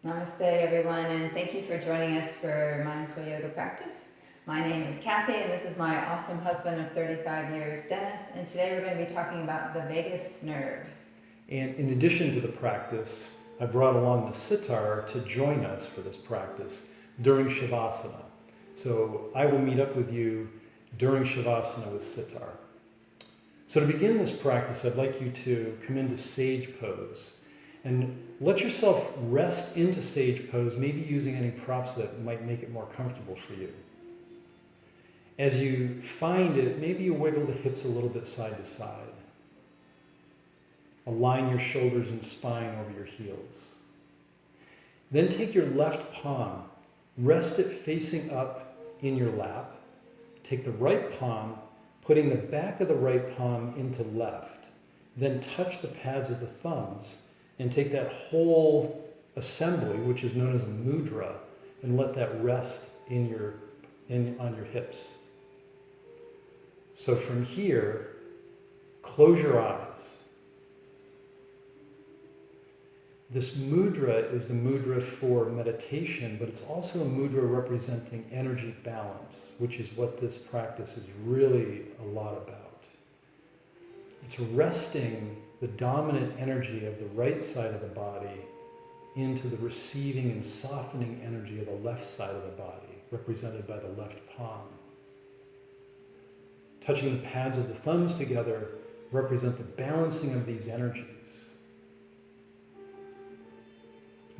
Namaste, everyone, and thank you for joining us for Mindful Yoga Practice. My name is Kathy, and this is my awesome husband of 35 years, Dennis, and today we're going to be talking about the vagus nerve. And in addition to the practice, I brought along the sitar to join us for this practice during Shavasana. So I will meet up with you during Shavasana with sitar. So to begin this practice, I'd like you to come into sage pose and let yourself rest into sage pose, maybe using any props that might make it more comfortable for you. As you find it, maybe you wiggle the hips a little bit side to side. Align your shoulders and spine over your heels. Then take your left palm, rest it facing up in your lap. Take the right palm, putting the back of the right palm into left. Then touch the pads of the thumbs and take that whole assembly, which is known as a mudra, and let that rest on your hips. So from here, close your eyes. This mudra is the mudra for meditation, but it's also a mudra representing energy balance, which is what this practice is really a lot about. It's resting the dominant energy of the right side of the body into the receiving and softening energy of the left side of the body, represented by the left palm. Touching the pads of the thumbs together represent the balancing of these energies.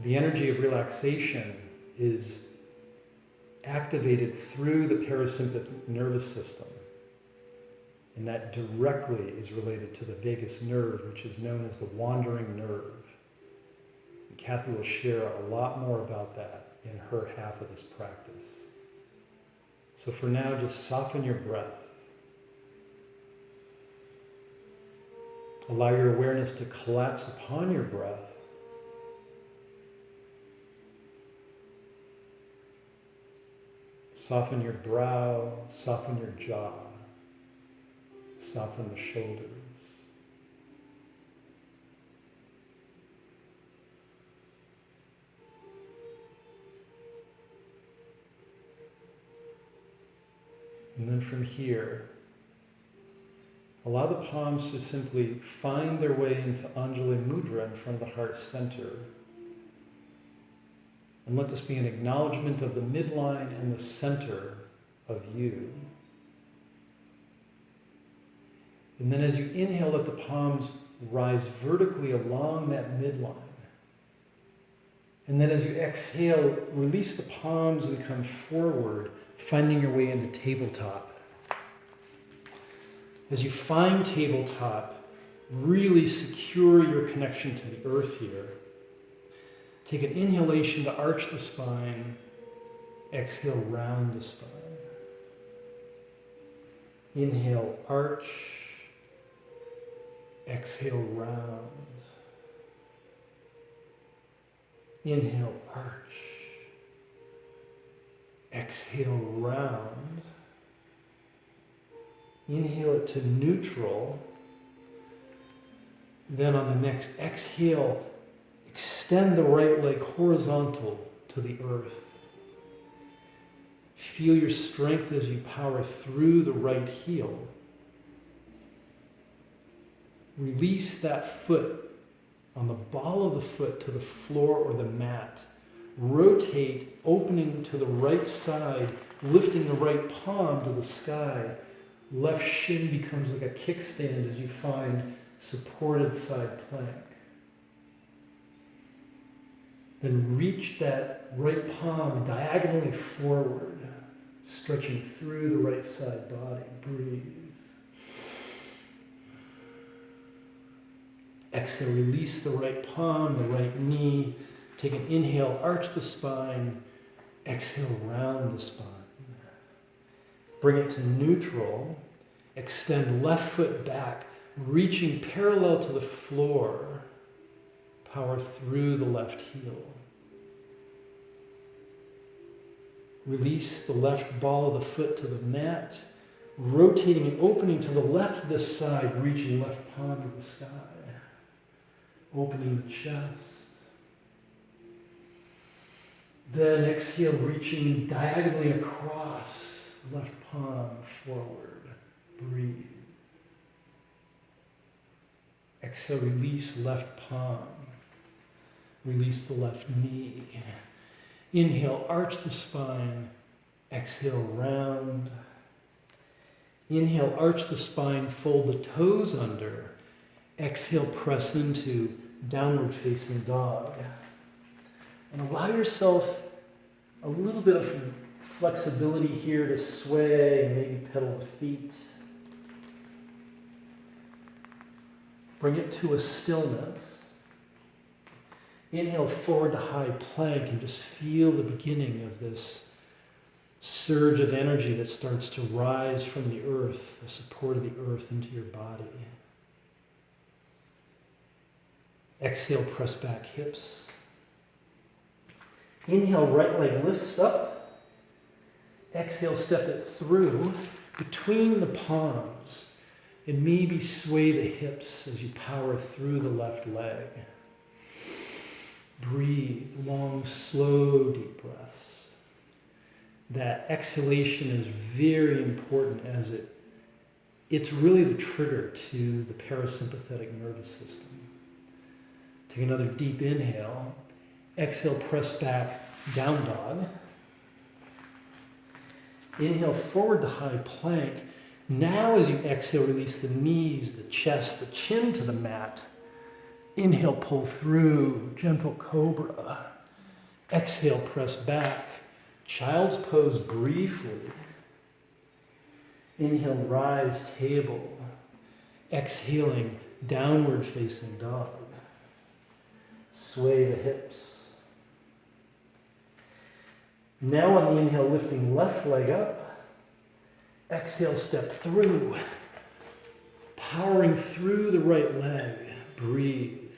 The energy of relaxation is activated through the parasympathetic nervous system, and that directly is related to the vagus nerve, which is known as the wandering nerve. And Kathy will share a lot more about that in her half of this practice. So for now, just soften your breath. Allow your awareness to collapse upon your breath. Soften your brow, soften your jaw, soften the shoulders. And then from here, allow the palms to simply find their way into Anjali Mudra in front of the heart center. And let this be an acknowledgement of the midline and the center of you. And then as you inhale, let the palms rise vertically along that midline. And then as you exhale, release the palms and come forward, finding your way into tabletop. As you find tabletop, really secure your connection to the earth here. Take an inhalation to arch the spine. Exhale, round the spine. Inhale, arch. Exhale, round. Inhale, arch. Exhale, round. Inhale it to neutral. Then on the next exhale, extend the right leg horizontal to the earth. Feel your strength as you power through the right heel. Release that foot on the ball of the foot to the floor or the mat. Rotate, opening to the right side, lifting the right palm to the sky. Left shin becomes like a kickstand as you find supported side plank. Then reach that right palm diagonally forward, stretching through the right side body. Breathe. Exhale, release the right palm, the right knee. Take an inhale, arch the spine. Exhale, round the spine. Bring it to neutral. Extend left foot back, reaching parallel to the floor. Power through the left heel. Release the left ball of the foot to the mat, rotating and opening to the left this side, reaching left palm to the sky. Opening the chest. Then exhale, reaching diagonally across, left palm forward. Breathe. Exhale, release left palm. Release the left knee. Inhale, arch the spine. Exhale, round. Inhale, arch the spine, fold the toes under. Exhale, press into downward facing dog. And allow yourself a little bit of flexibility here to sway and maybe pedal the feet. Bring it to a stillness. Inhale forward to high plank and just feel the beginning of this surge of energy that starts to rise from the earth, the support of the earth into your body. Exhale, press back hips. Inhale, right leg lifts up. Exhale, step it through between the palms and maybe sway the hips as you power through the left leg. Breathe long, slow, deep breaths. That exhalation is very important as it's really the trigger to the parasympathetic nervous system. Take another deep inhale. Exhale, press back, down dog. Inhale forward to high plank. Now as you exhale, release the knees, the chest, the chin to the mat. Inhale, pull through, gentle cobra. Exhale, press back. Child's pose briefly. Inhale, rise, table. Exhaling, downward facing dog. Sway the hips. Now on the inhale, lifting left leg up. Exhale, step through. Powering through the right leg. Breathe.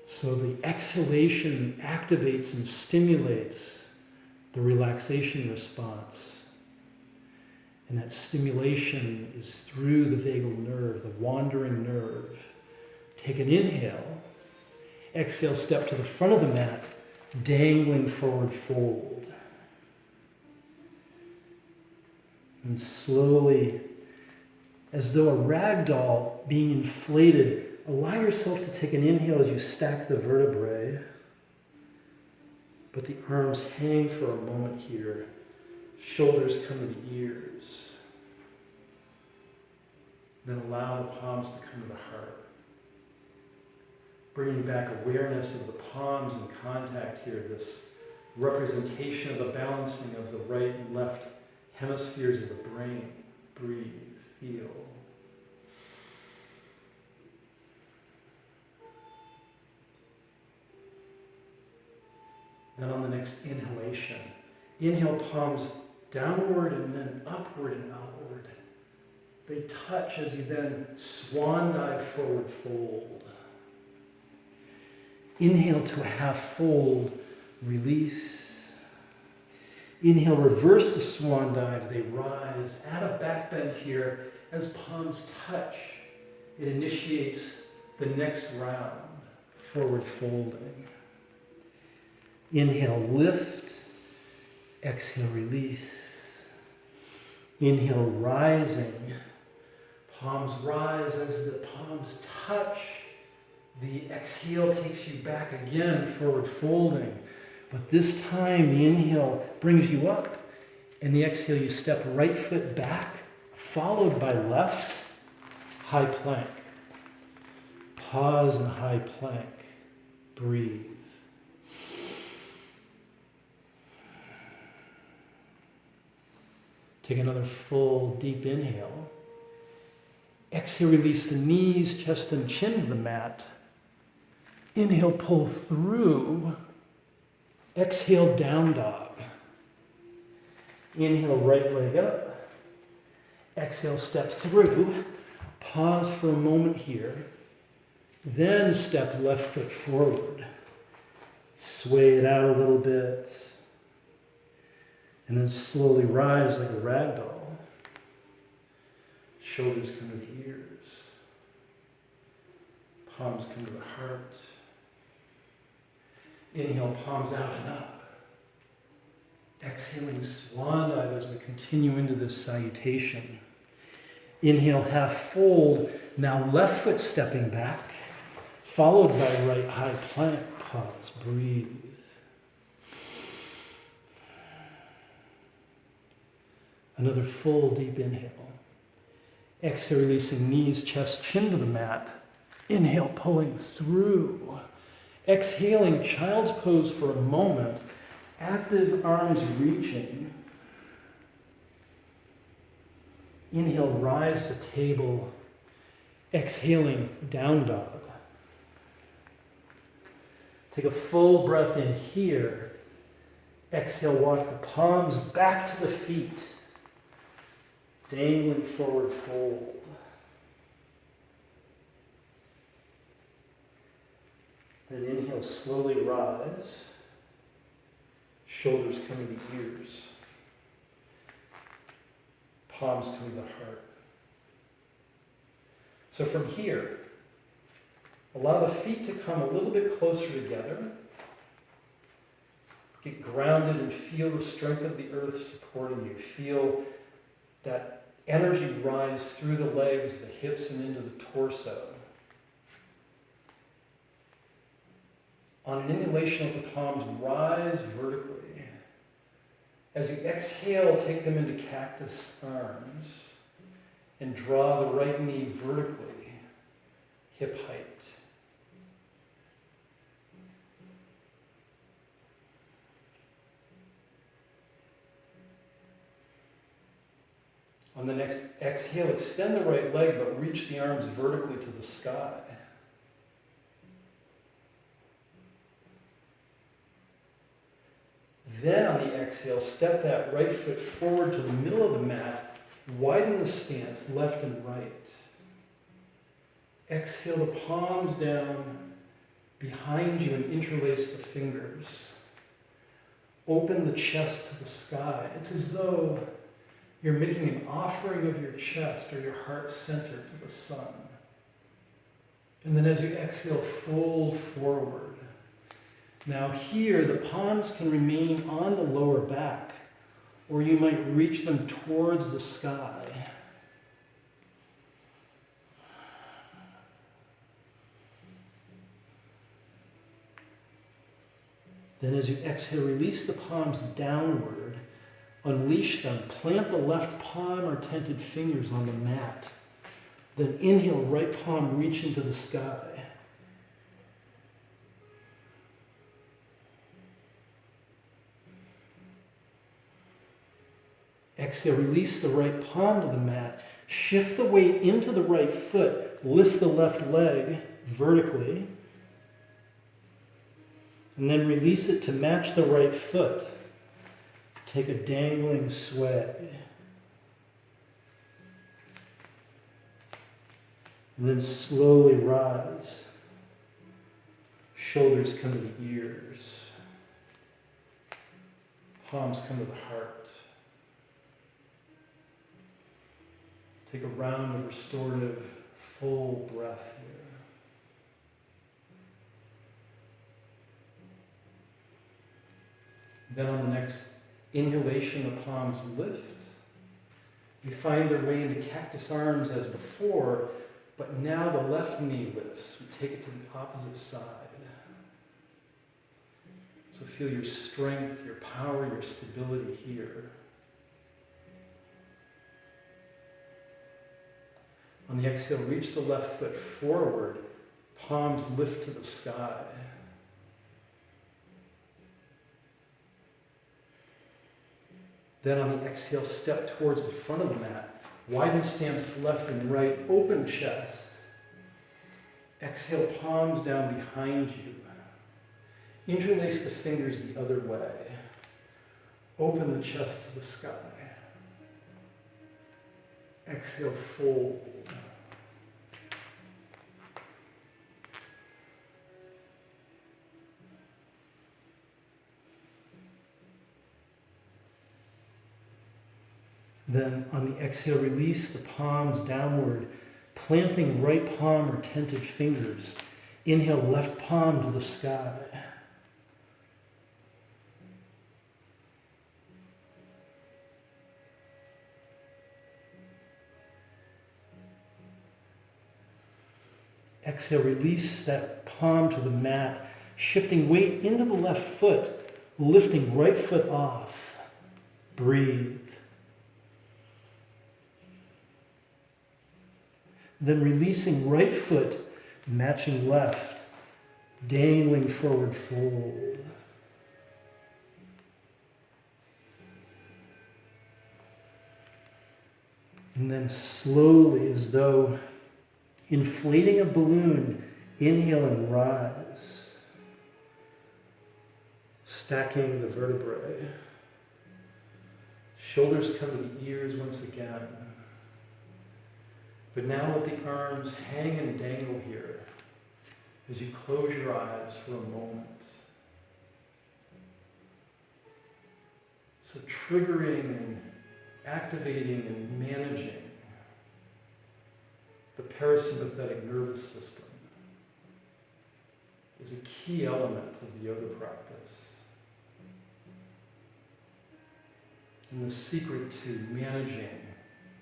So the exhalation activates and stimulates the relaxation response. And that stimulation is through the vagal nerve, the wandering nerve. Take an inhale. Exhale, step to the front of the mat, dangling forward fold. And slowly, as though a rag doll being inflated, allow yourself to take an inhale as you stack the vertebrae. But the arms hang for a moment here. Shoulders come to the ears. Then allow the palms to come to the heart. Bringing back awareness of the palms in contact here, this representation of the balancing of the right and left hemispheres of the brain. Breathe, feel. Then on the next inhalation, inhale palms downward and then upward and outward. They touch as you then swan dive forward fold. Inhale to a half fold, release. Inhale, reverse the swan dive, they rise. Add a back bend here. As palms touch, it initiates the next round, forward folding. Inhale, lift. Exhale, release. Inhale, rising. Palms rise as the palms touch. The exhale takes you back again, forward folding. But this time, the inhale brings you up. And the exhale, you step right foot back, followed by left, high plank. Pause in high plank. Breathe. Take another full, deep inhale. Exhale, release the knees, chest, and chin to the mat. Inhale, pull through. Exhale, down dog. Inhale, right leg up. Exhale, step through. Pause for a moment here. Then step left foot forward. Sway it out a little bit. And then slowly rise like a rag doll. Shoulders come to the ears. Palms come to the heart. Inhale, palms out and up. Exhaling swan dive as we continue into this salutation. Inhale, half fold. Now left foot stepping back, followed by right high plank. Pause, breathe. Another full deep inhale. Exhale, releasing knees, chest, chin to the mat. Inhale, pulling through. Exhaling, child's pose for a moment. Active arms reaching. Inhale, rise to table. Exhaling, down dog. Take a full breath in here. Exhale, walk the palms back to the feet. Dangling forward fold. Then inhale, slowly rise. Shoulders coming to ears. Palms coming to heart. So from here, allow the feet to come a little bit closer together. Get grounded and feel the strength of the earth supporting you. Feel that energy rise through the legs, the hips, and into the torso. On an inhalation, let the palms rise vertically. As you exhale, take them into cactus arms and draw the right knee vertically, hip height. On the next exhale, extend the right leg, but reach the arms vertically to the sky. Then on the exhale, step that right foot forward to the middle of the mat, widen the stance, left and right. Exhale the palms down behind you and interlace the fingers. Open the chest to the sky. It's as though you're making an offering of your chest or your heart center to the sun. And then as you exhale, fold forward. Now here, the palms can remain on the lower back, or you might reach them towards the sky. Then as you exhale, release the palms downward. Unleash them. Plant the left palm or tented fingers on the mat. Then inhale, right palm reaching to the sky. Exhale, release the right palm to the mat. Shift the weight into the right foot. Lift the left leg vertically. And then release it to match the right foot. Take a dangling sway. And then slowly rise. Shoulders come to the ears. Palms come to the heart. Take a round of restorative, full breath here. Then on the next inhalation, the palms lift. You find their way into cactus arms as before, but now the left knee lifts. We take it to the opposite side. So feel your strength, your power, your stability here. On the exhale, reach the left foot forward. Palms lift to the sky. Then on the exhale, step towards the front of the mat. Widen stance to left and right. Open chest. Exhale, palms down behind you. Interlace the fingers the other way. Open the chest to the sky. Exhale, fold. Then on the exhale, release the palms downward, planting right palm or tented fingers. Inhale, left palm to the sky. Exhale, release that palm to the mat, shifting weight into the left foot, lifting right foot off. Breathe. Then releasing right foot, matching left, dangling forward fold. And then slowly, as though inflating a balloon, inhale and rise. Stacking the vertebrae. Shoulders come to the ears once again. But now let the arms hang and dangle here as you close your eyes for a moment. So triggering and activating and managing the parasympathetic nervous system is a key element of the yoga practice. And the secret to managing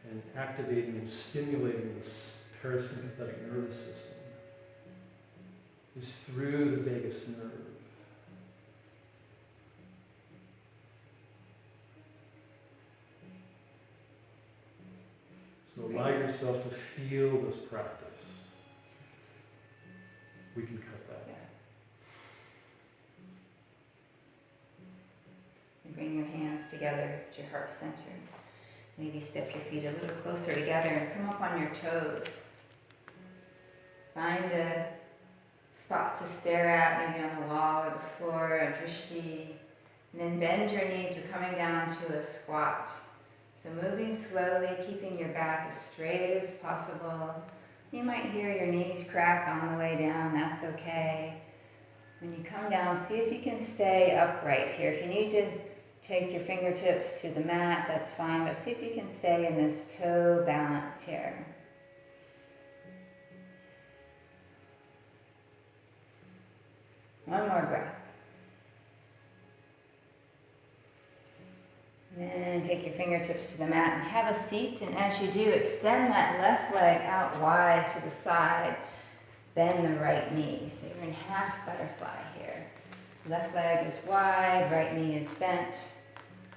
and activating and stimulating this parasympathetic nervous system is through the vagus nerve. So allow yourself to feel this practice. We can cut that. Yeah. And bring your hands together at your heart center. Maybe step your feet a little closer together and come up on your toes. Find a spot to stare at, maybe on the wall or the floor, a drishti. And then bend your knees. We're coming down to a squat. So moving slowly, keeping your back as straight as possible. You might hear your knees crack on the way down. That's okay. When you come down, see if you can stay upright here. If you need to take your fingertips to the mat, that's fine, but see if you can stay in this toe balance here. One more breath. And then take your fingertips to the mat and have a seat, and as you do, extend that left leg out wide to the side. Bend the right knee. So you're in half butterfly here. Left leg is wide, right knee is bent.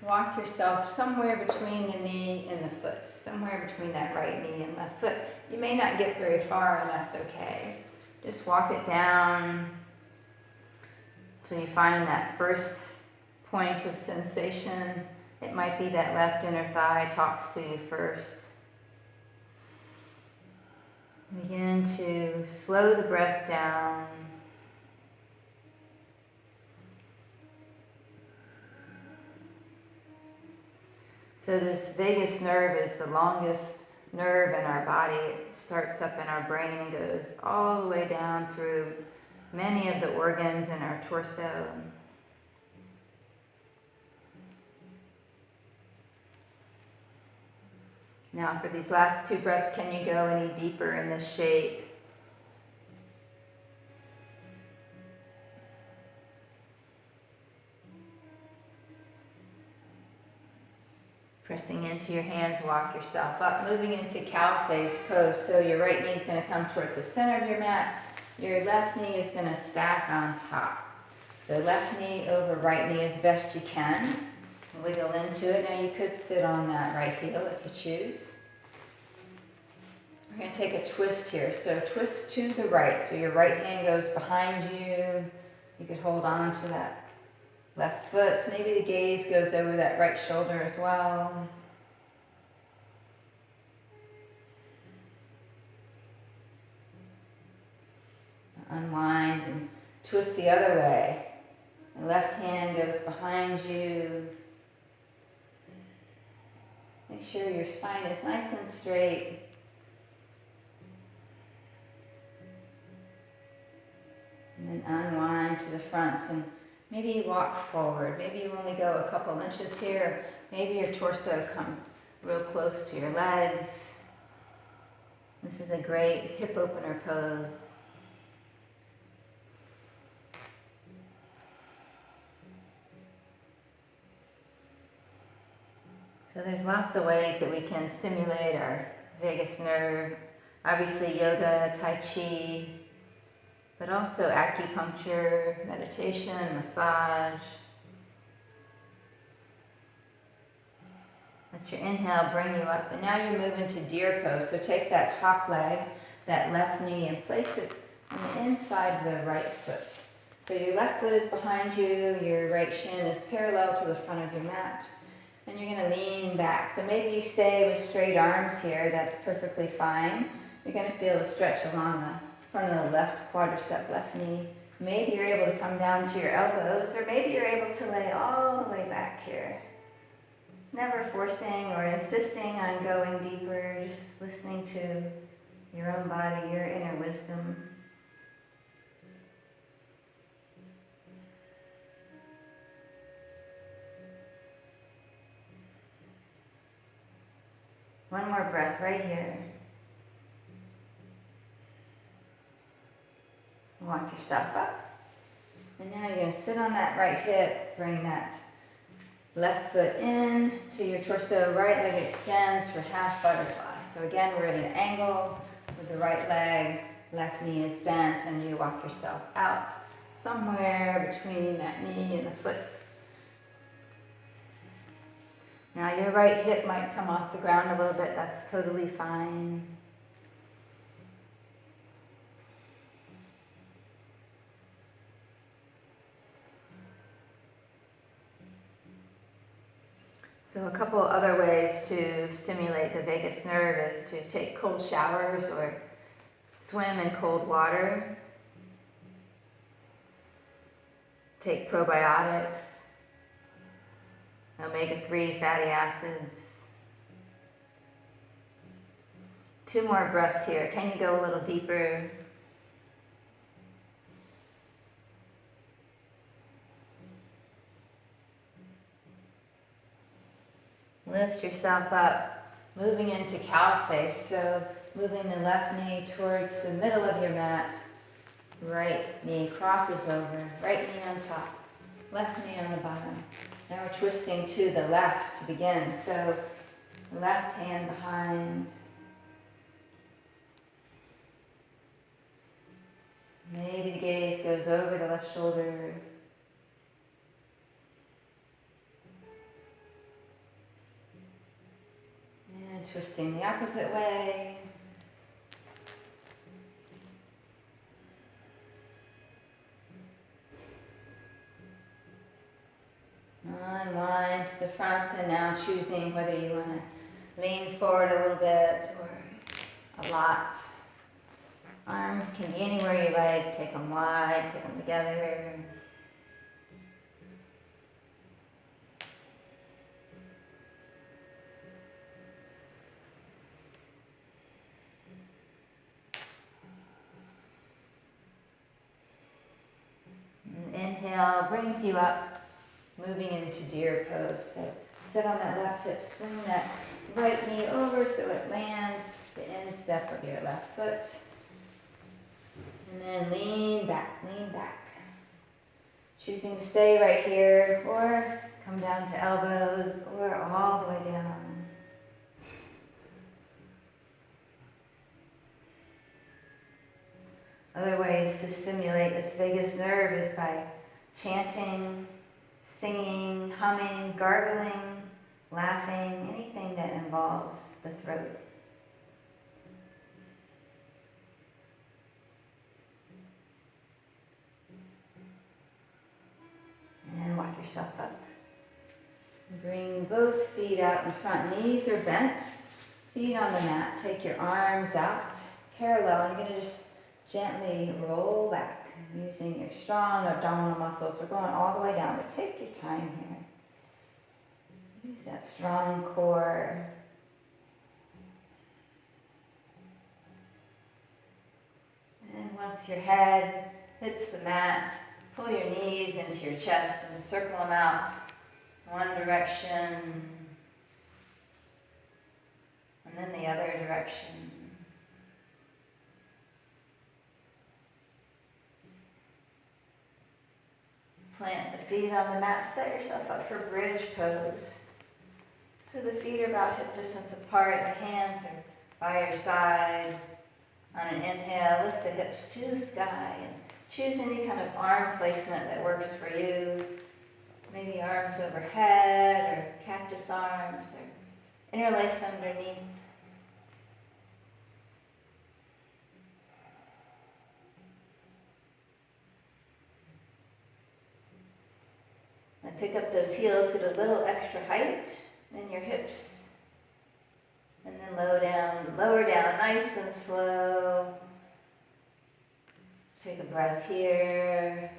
Walk yourself somewhere between the knee and the foot, somewhere between that right knee and left foot. You may not get very far, and that's okay. Just walk it down until you find that first point of sensation. It might be that left inner thigh talks to you first. Begin to slow the breath down. So this vagus nerve is the longest nerve in our body. It starts up in our brain and goes all the way down through many of the organs in our torso. Now for these last two breaths, can you go any deeper in this shape? Pressing into your hands, walk yourself up, moving into cow face pose. So your right knee is going to come towards the center of your mat. Your left knee is going to stack on top. So left knee over right knee as best you can. Wiggle into it. Now you could sit on that right heel if you choose. We're going to take a twist here. So twist to the right. So your right hand goes behind you. You could hold on to that left foot. So maybe the gaze goes over that right shoulder as well. Unwind and twist the other way. The left hand goes behind you. Make sure your spine is nice and straight. And then unwind to the front and maybe walk forward. Maybe you only go a couple inches here. Maybe your torso comes real close to your legs. This is a great hip opener pose. So there's lots of ways that we can stimulate our vagus nerve. Obviously yoga, tai chi, but also acupuncture, meditation, massage. Let your inhale bring you up, and now you move into deer pose. So take that top leg, that left knee, and place it on the inside of the right foot. So your left foot is behind you, your right shin is parallel to the front of your mat, and you're going to lean back. So maybe you stay with straight arms here, that's perfectly fine. You're going to feel the stretch along the front of the left quadricep, left knee. Maybe you're able to come down to your elbows, or maybe you're able to lay all the way back here. Never forcing or insisting on going deeper, just listening to your own body, your inner wisdom. One more breath right here. Walk yourself up. And now you're going to sit on that right hip, bring that left foot in to your torso, right leg extends for half butterfly. So again, we're at an angle with the right leg, left knee is bent, and you walk yourself out somewhere between that knee and the foot. Now your right hip might come off the ground a little bit, that's totally fine. So a couple other ways to stimulate the vagus nerve is to take cold showers or swim in cold water. Take probiotics, omega-3 fatty acids. 2 more breaths here. Can you go a little deeper? Lift yourself up, moving into cow face. So moving the left knee towards the middle of your mat. Right knee crosses over, right knee on top, left knee on the bottom. Now we're twisting to the left to begin. So left hand behind. Maybe the gaze goes over the left shoulder. And twisting the opposite way. Unwind to the front, and now choosing whether you want to lean forward a little bit or a lot. Arms can be anywhere you like. Take them wide, take them together. And inhale brings you up. Moving into deer pose. So sit on that left hip, swing that right knee over so it lands the instep of your left foot. And then lean back, lean back. Choosing to stay right here or come down to elbows or all the way down. Other ways to stimulate this vagus nerve is by chanting, singing, humming, gargling, laughing, anything that involves the throat. And walk yourself up. Bring both feet out in front. Knees are bent, feet on the mat. Take your arms out, parallel. I'm going to just gently roll back. Using your strong abdominal muscles. We're going all the way down, but take your time here. Use that strong core. And once your head hits the mat, pull your knees into your chest and circle them out one direction and then the other direction. Plant the feet on the mat, set yourself up for bridge pose. So the feet are about hip distance apart, the hands are by your side, On an inhale, lift the hips to the sky and choose any kind of arm placement that works for you. Maybe arms overhead or cactus arms or interlaced underneath. And pick up those heels, get a little extra height in your hips. And then lower down, nice and slow. Take a breath here.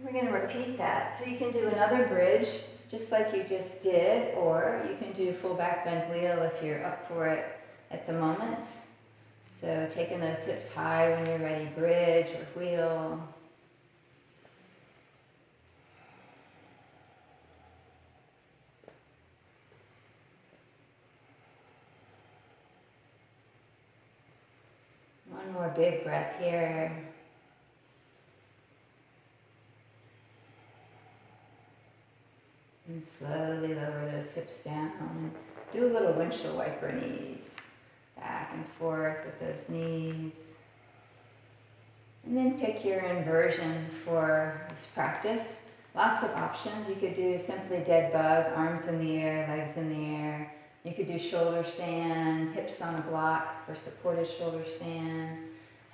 We're going to repeat that. So you can do another bridge, just like you just did, or you can do full back bend wheel if you're up for it at the moment. So taking those hips high when you're ready, bridge or wheel. One more big breath here. And slowly lower those hips down. Do a little windshield wiper knees. Back and forth with those knees. And then pick your inversion for this practice. Lots of options. You could do simply dead bug, arms in the air, legs in the air. You could do shoulder stand, hips on a block for supported shoulder stand,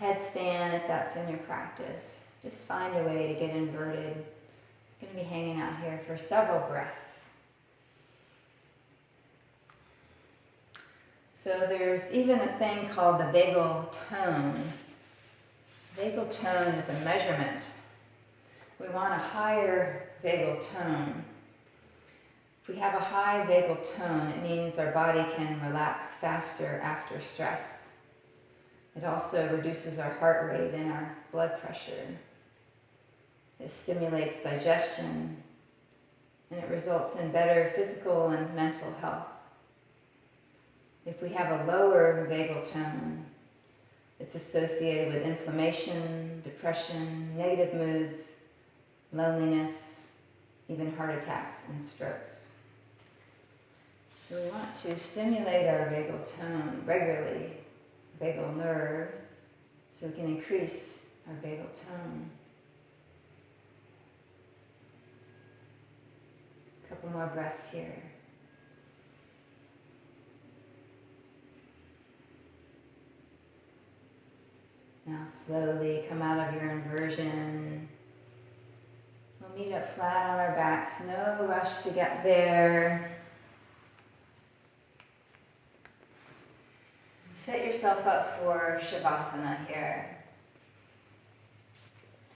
headstand if that's in your practice. Just find a way to get inverted. I'm going to be hanging out here for several breaths. So there's even a thing called the vagal tone. Vagal tone is a measurement. We want a higher vagal tone. If we have a high vagal tone, it means our body can relax faster after stress. It also reduces our heart rate and our blood pressure. It stimulates digestion, and it results in better physical and mental health. If we have a lower vagal tone, it's associated with inflammation, depression, negative moods, loneliness, even heart attacks and strokes. So we want to stimulate our vagal tone regularly, vagal nerve, so we can increase our vagal tone. A couple more breaths here. Now slowly come out of your inversion. We'll meet up flat on our backs, no rush to get there. Set yourself up for Shavasana here.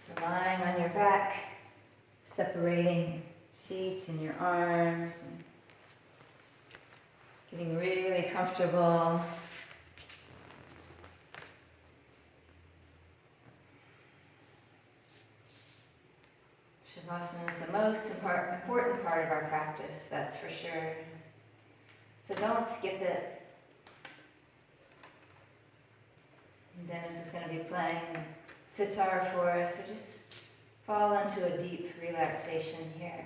So lying on your back, separating feet and your arms, and getting really comfortable. Shavasana is the most important part of our practice, that's for sure. So don't skip it. And Dennis is going to be playing sitar for us, so just fall into a deep relaxation here.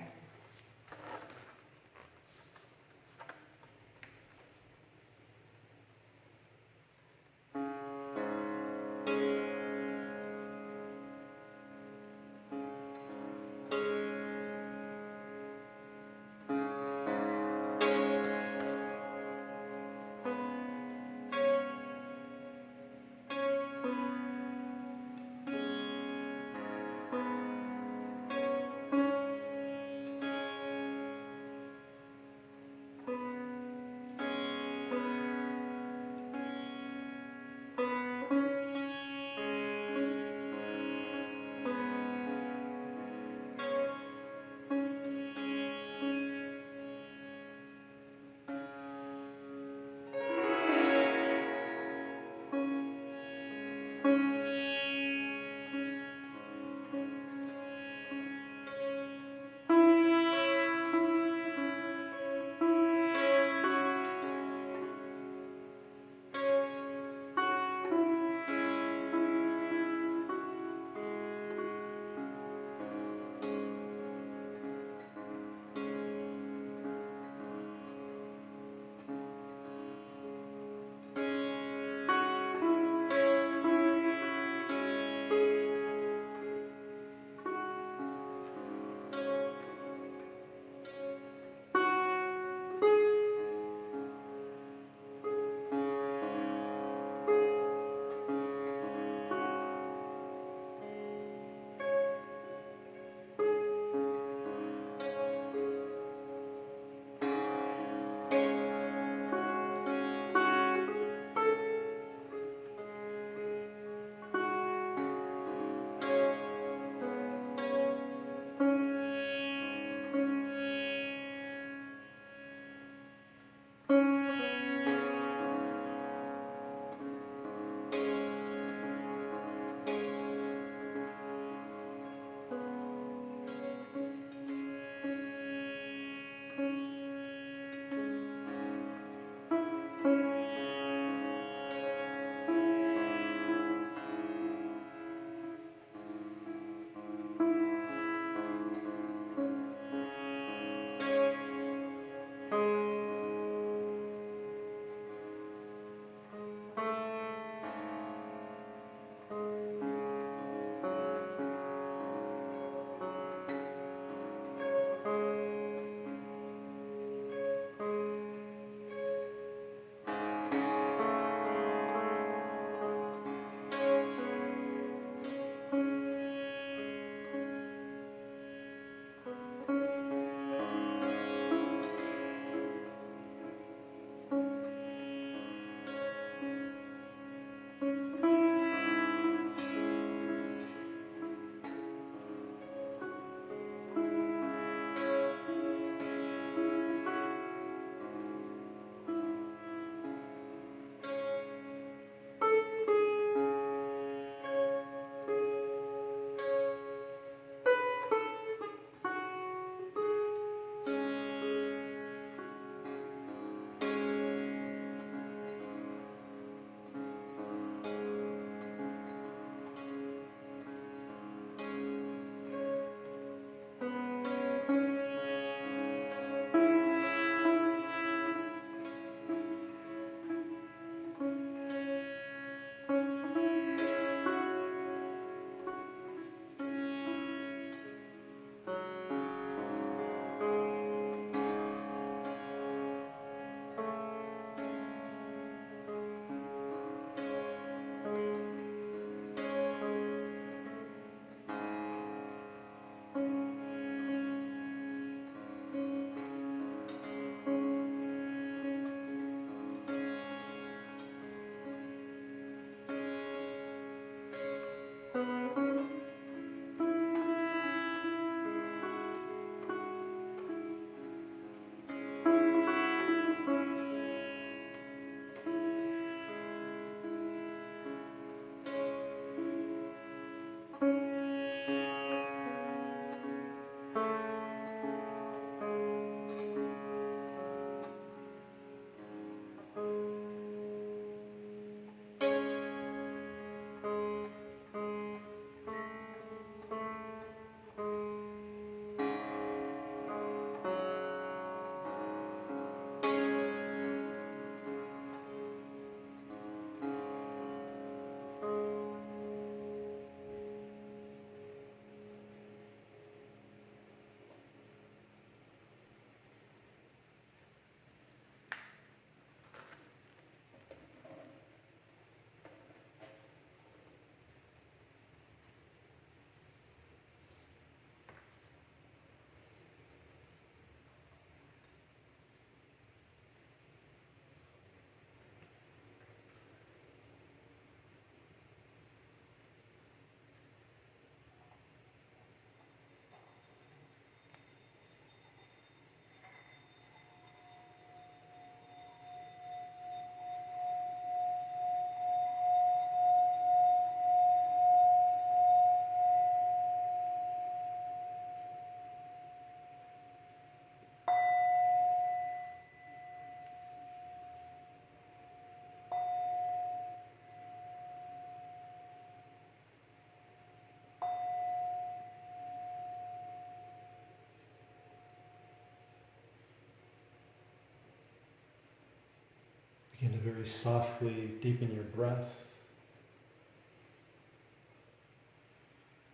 very softly deepen your breath.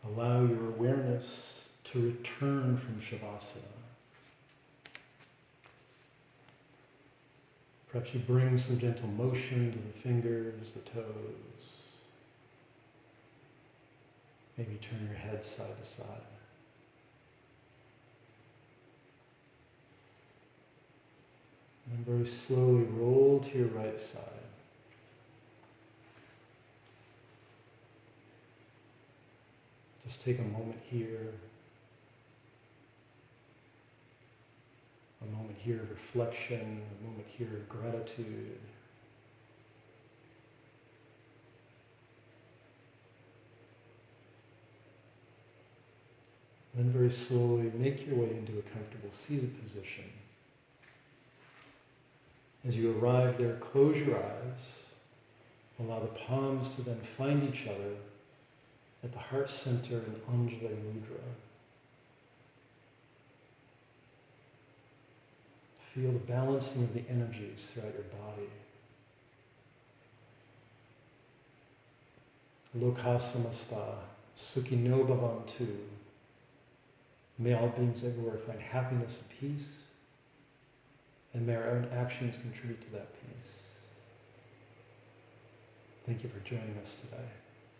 Allow your awareness to return from Shavasana. Perhaps you bring some gentle motion to the fingers, the toes. Maybe turn your head side to side. And then very slowly roll to your right side. Just take a moment here. A moment here of reflection, a moment here of gratitude. Then very slowly make your way into a comfortable seated position. As you arrive there, close your eyes. Allow the palms to then find each other at the heart center in Anjali mudra. Feel the balancing of the energies throughout your body. Lokasamasta, Sukhino Bhavantu. May all beings everywhere find happiness and peace, and may our own actions contribute to that peace. Thank you for joining us today.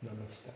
Namaste.